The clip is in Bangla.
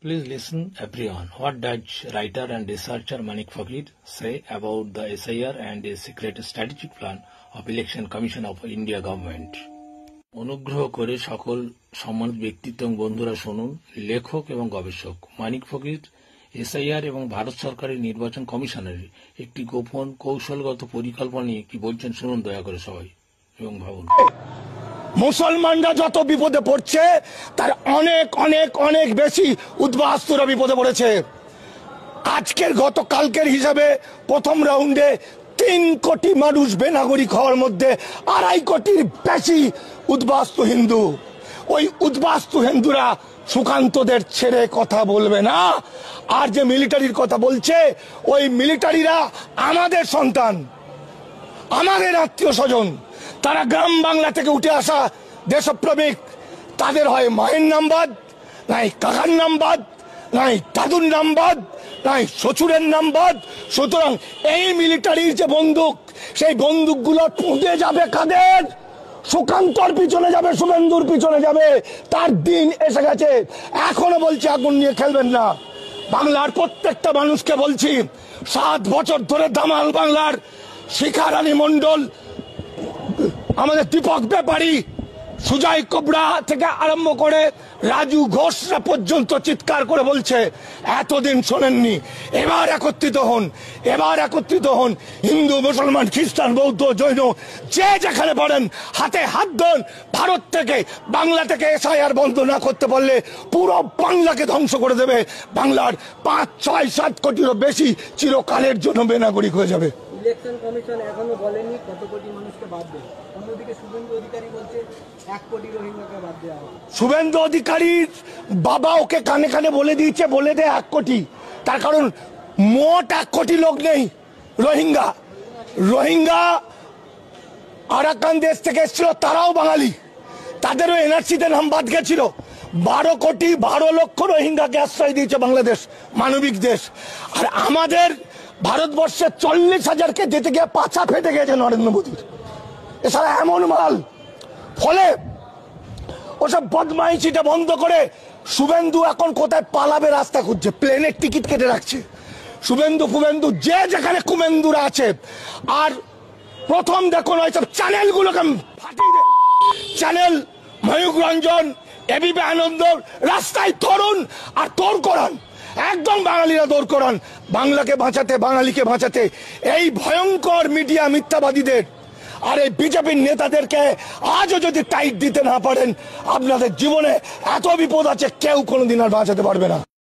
Please listen, everyone. What does writer and researcher Manik Fakir say about the SIR and a secret strategic plan of Election Commission of India government? অনুগ্রহ করে সকল সম্মানিত ব্যক্তিত্ব এবং বন্ধুরা শুনুন। লেখক এবং গবেষক মানিক ফকির এসআইআর এবং ভারত সরকারের নির্বাচন কমিশনের একটি গোপন কৌশলগত পরিকল্পনা নিয়ে কি বলছেন শুনুন দয়া করে সবাই এবং ভাবুন। মুসলমানরা যত বিপদে পড়ছে তার অনেক অনেক অনেক বেশি উদ্বাস্তুরা বিপদে পড়েছে। আজকের গতকালকের হিসাবে প্রথম রাউন্ডে ৩ কোটি মানুষ বেনাগরিক হওয়ার মধ্যে ২.৫ কোটির বেশি উদ্বাস্তু হিন্দু। ওই উদ্বাস্তু হিন্দুরা সুকান্তদের ছেড়ে কথা বলবে না। আর যে মিলিটারির কথা বলছে, ওই মিলিটারিরা আমাদের সন্তান, আমাদের আত্মীয় স্বজন। তারা গ্রাম বাংলা থেকে উঠে আসা দেশপ্রেমিক। তাদের হয় মায়ের নামবাদ, নাই কাকার নামবাদ, নাই দাদুর নামবাদ, নাই শ্বশুরের নামবাদ। সুতরাং এই মিলিটারির যে বন্দুক, সেই বন্দুকগুলো পুঁতে যাবে কাদের? সুকান্তর পিছনে যাবে, শুভেন্দুর পিছনে যাবে। তার দিন এসে গেছে। এখনো বলছি আগুন নিয়ে খেলবেন না। বাংলার প্রত্যেকটা মানুষকে বলছি, 7 বছর ধরে দামাল বাংলার শিখা রানী মন্ডল, আমাদের দীপক ব্যাপারী, সুজয় কোবরা থেকে আরম্ভ করে রাজু ঘোষরা পর্যন্ত চিৎকার করে বলছে এতদিন শোনেননি। এবার একত্রিত হন, এবার একত্রিত হন। হিন্দু, মুসলমান, খ্রিস্টান, বৌদ্ধ, জৈন, যে যেখানে পড়েন হাতে হাত দেন। ভারত থেকে, বাংলা থেকে এসআইআর বন্ধ না করতে পারলে পুরো বাংলাকে ধ্বংস করে দেবে। বাংলার ৫, ৬, ৭ কোটিরও বেশি চিরকালের জন্য বেনাগরিক হয়ে যাবে। ইলেকশন কমিশন এখনো বলেনি কত কোটি মানুষকে বাদ দেবে। অন্যদিকে শুভেন্দু অধিকারী বলছে ১ কোটি রোহিঙ্গাকে বাদ দেওয়া হবে। শুভেন্দু অধিকারীর বাবা ওকে কানে কানে বলে দিয়েছে, বলে দে ১ কোটি। তার কারণ মোট ১ কোটি লোক নেই রোহিঙ্গা। রোহিঙ্গা আরাকান দেশ থেকে এসেছিল, তারাও বাঙালি। তাদেরও এনআরসিতে নাম বাদ গেছিল। ১২ লক্ষ রোহিঙ্গাকে আশ্রয় দিয়েছে বাংলাদেশ, মানবিক দেশ। আর আমাদের ভারতবর্ষে ৪০,০০০কে যেতে গিয়ে পাছা ফেটে গেছে নরেন্দ্র মোদীর। এছাড়া এমন মাল। ফলে ওসব বদমাইশিটা বন্ধ করে শুভেন্দু এখন কোথায় পালাবে রাস্তা খুঁজছে, প্লেনের টিকিট কেটে রাখছে। শুভেন্দু যে যেখানে কুমেন্দুরা আছে। আর প্রথম দেখুন ওইসব চ্যানেলগুলোকে ফাটিয়ে দেয়। চ্যানেল ময়ূক রঞ্জন, এবিপি আনন্দ রাস্তায় তরুণ আর তোর করান, একদম বাঙালিরা দৌড় করান। বাংলাকে বাঁচাতে, বাঙালিকে বাঁচাতে এই ভয়ঙ্কর মিডিয়া মিথ্যাবাদীদের আর এই বিজেপির নেতাদেরকে আজও যদি টাইট দিতে না পারেন, আপনাদের জীবনে এত বিপদ আছে কেউ কোনোদিন আর বাঁচাতে পারবে না।